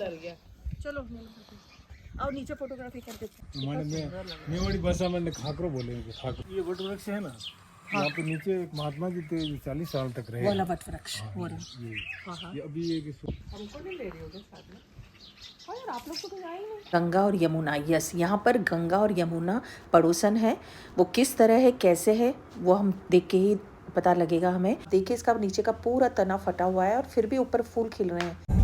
डर गया। चलो और नीचे फोटोग्राफी कर देते हैं। मेवाड़ी भाषा में खाकरो बोलेंगे। खाकरो ये वट वृक्ष है ना, यहाँ पे नीचे एक महात्मा जी थे, 40 साल तक रहे। वाला वट वृक्ष वो रहा। ये अभी एक हमको नहीं ले रही होगे साथ में। हाँ यार, आप लोग को तो आए ही नहीं। गंगा और यमुना, यस, यहाँ पर गंगा और यमुना पड़ोसन है। वो किस तरह है, कैसे है, वो हम देख के ही पता लगेगा हमें। देखिए इसका नीचे का पूरा तना फटा हुआ है और फिर भी ऊपर फूल खिल रहे हैं।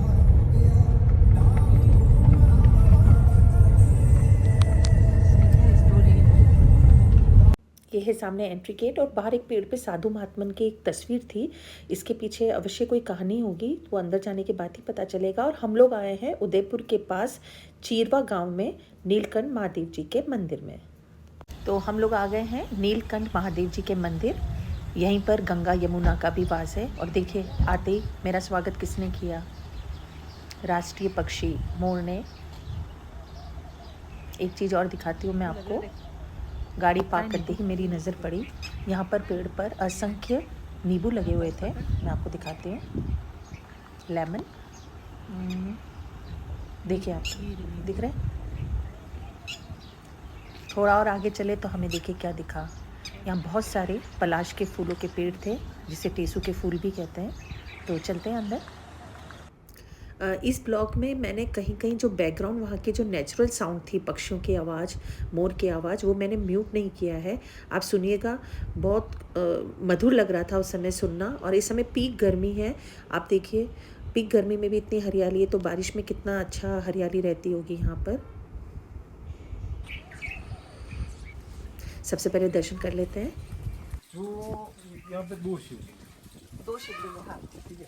ये है सामने एंट्री गेट और बाहर एक पेड़ पे साधु महात्मन की एक तस्वीर थी। इसके पीछे अवश्य कोई कहानी होगी, तो अंदर जाने के बाद ही पता चलेगा। और हम लोग आए हैं उदयपुर के पास चीरवा गांव में नीलकंठ महादेव जी के मंदिर में। तो हम लोग आ गए हैं नीलकंठ महादेव जी के मंदिर। यहीं पर गंगा यमुना का भी वास है। और देखिए आते ही मेरा स्वागत किसने किया, राष्ट्रीय पक्षी मोर ने। एक चीज़ और दिखाती हूँ मैं आपको। गाड़ी पार्क करते ही मेरी नज़र पड़ी, यहाँ पर पेड़ पर असंख्य नींबू लगे हुए थे। मैं आपको दिखाती हूँ, लेमन। देखिए आप दिख रहे हैं। थोड़ा और आगे चले तो हमें देखिए क्या दिखा। यहाँ बहुत सारे पलाश के फूलों के पेड़ थे, जिसे टेसू के फूल भी कहते हैं। तो चलते हैं अंदर। इस ब्लॉग में मैंने कहीं कहीं जो बैकग्राउंड वहाँ के जो नेचुरल साउंड थी, पक्षियों की आवाज़, मोर की आवाज़, वो मैंने म्यूट नहीं किया है। आप सुनिएगा, बहुत मधुर लग रहा था उस समय सुनना। और इस समय पीक गर्मी है, आप देखिए पीक गर्मी में भी इतनी हरियाली है, तो बारिश में कितना अच्छा हरियाली रहती होगी यहाँ पर। सबसे पहले दर्शन कर लेते हैं। जो यहाँ पे दो शिवलिंग, हाँ। ठीक है।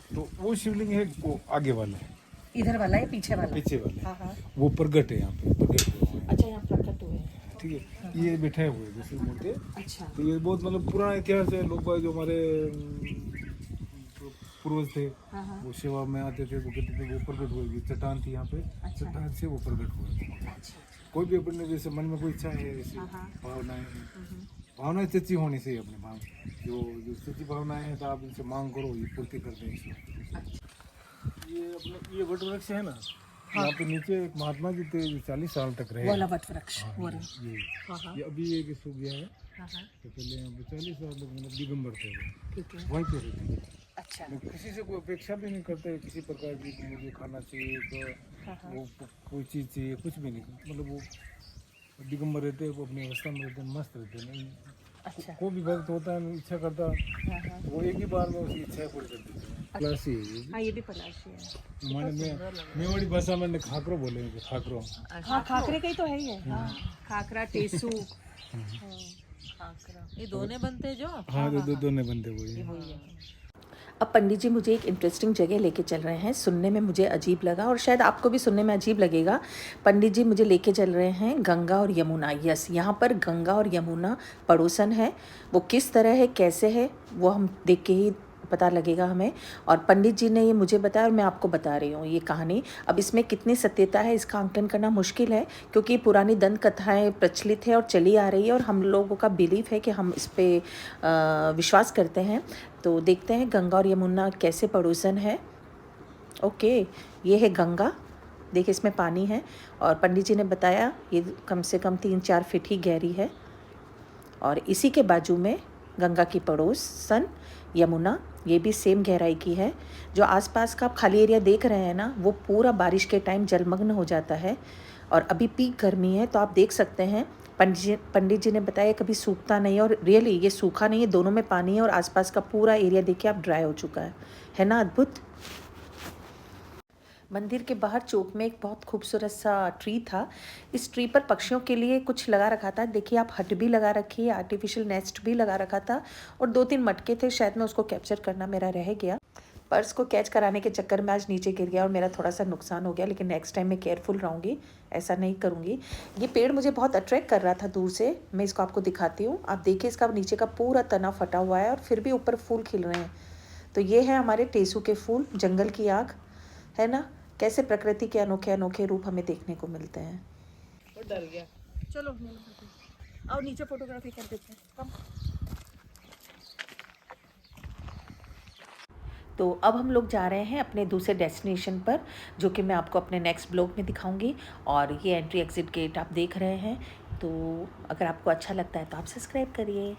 तो वो शिवलिंग है, वो आगे वाला है, इधर वाला है, पीछे वाला, पीछे वाला है। हाँ। वो प्रगट है, यहाँ पे प्रगट हुए हैं। अच्छा, यहाँ प्रकट हुए हैं, ठीक है। ये बैठे हुए जैसे मोटे। अच्छा। तो ये बहुत मतलब पुराना इतिहास है। लोग जो हमारे पूर्वज थे, वो सेवा में आते थे, वो कहते थे वो प्रगट हुए। चट्टान थी यहाँ पे, चट्टान से वो प्रगट हुए। कोई भी अपने जैसे मन में कोई इच्छा है, जैसे भावनाएं सच्ची होनी चाहिए अपने भाव, जो सच्ची भावनाएं हैं, तो आप इनसे मांग करो, ये पूर्ति करते हैं इसमें। ये वट वृक्ष है ना, यहाँ पे नीचे एक महात्मा जी थे, 40 साल तक रहे। वाला वट वृक्ष वो रहा। ये अभी एक सूख गया है। तो पहले यहाँ पे 40 साल तक मतलब दिगंबर थे, ठीक है। वहीं पे रहते थे। अच्छा। वो किसी से कोई अपेक्षा भी नहीं करते किसी प्रकार की कि मुझे खाना चाहिए, तो वो कोई चीज़ चाहिए, कुछ भी नहीं। मतलब वो दिगंबर रहते, वो अपनी अवस्था में रहते, मस्त रहते। नहीं, अच्छा। कोई भी भक्त होता है, इच्छा करता, वो एक ही बार में उसकी इच्छा पूरी कर देते हैं। पलाशी है ये। हाँ, ये भी पलाशी है। मेवाड़ी भाषा में खाकरो बोलेंगे। खाकरो, हाँ, खाकरे का ही तो है ही है। हाँ, खाकरा, टेसू। खाकरा, ये दोने बनते हैं जो। हाँ, दोने बनते वही है। अब पंडित जी मुझे एक इंटरेस्टिंग जगह लेके चल रहे हैं। सुनने में मुझे अजीब लगा और शायद आपको भी सुनने में अजीब लगेगा। पंडित जी मुझे लेके चल रहे हैं गंगा और यमुना, यस, यहाँ पर गंगा और यमुना पड़ोसन है। वो किस तरह है, कैसे है, वो हम देख के ही पता लगेगा हमें। और पंडित जी ने ये मुझे बताया और मैं आपको बता रही हूँ ये कहानी। अब इसमें कितनी सत्यता है, इसका आंकलन करना मुश्किल है, क्योंकि पुरानी दंत कथाएँ प्रचलित है और चली आ रही है, और हम लोगों का बिलीफ है कि हम इस पर विश्वास करते हैं। तो देखते हैं गंगा और यमुना कैसे पड़ोसन है। ओके, ये है गंगा, देखिए इसमें पानी है। और पंडित जी ने बताया ये कम से कम 3-4 फीट ही गहरी है। और इसी के बाजू में गंगा की पड़ोसन यमुना, ये भी सेम गहराई की है। जो आसपास का आप खाली एरिया देख रहे हैं ना, वो पूरा बारिश के टाइम जलमग्न हो जाता है। और अभी पीक गर्मी है, तो आप देख सकते हैं पंडित जी ने बताया कभी सूखता नहीं, और रियली ये सूखा नहीं है, दोनों में पानी है। और आसपास का पूरा एरिया देखिए आप ड्राई हो चुका है ना, अद्भुत। मंदिर के बाहर चौक में एक बहुत खूबसूरत सा ट्री था। इस ट्री पर पक्षियों के लिए कुछ लगा रखा था। देखिए आप, हट भी लगा रखी है, आर्टिफिशियल नेस्ट भी लगा रखा था, और 2-3 मटके थे। शायद मैं उसको कैप्चर करना मेरा रह गया। पर्स को कैच कराने के चक्कर में आज नीचे गिर गया और मेरा थोड़ा सा नुकसान हो गया, लेकिन नेक्स्ट टाइम मैं केयरफुल रहूँगी, ऐसा नहीं करूँगी। ये पेड़ मुझे बहुत अट्रैक्ट कर रहा था दूर से। मैं इसको आपको दिखाती हूँ। आप देखिए इसका नीचे का पूरा तना फटा हुआ है और फिर भी ऊपर फूल खिल रहे हैं। तो ये है हमारे टेसू के फूल, जंगल की आग, है ना। कैसे प्रकृति के अनोखे अनोखे रूप हमें देखने को मिलते हैं। वो डर गया। चलो और नीचे फोटोग्राफी कर देते हैं। कम। तो अब हम लोग जा रहे हैं अपने दूसरे डेस्टिनेशन पर, जो कि मैं आपको अपने नेक्स्ट ब्लॉग में दिखाऊंगी। और ये एंट्री एग्ज़िट गेट आप देख रहे हैं। तो अगर आपको अच्छा लगता है तो आप सब्सक्राइब करिए।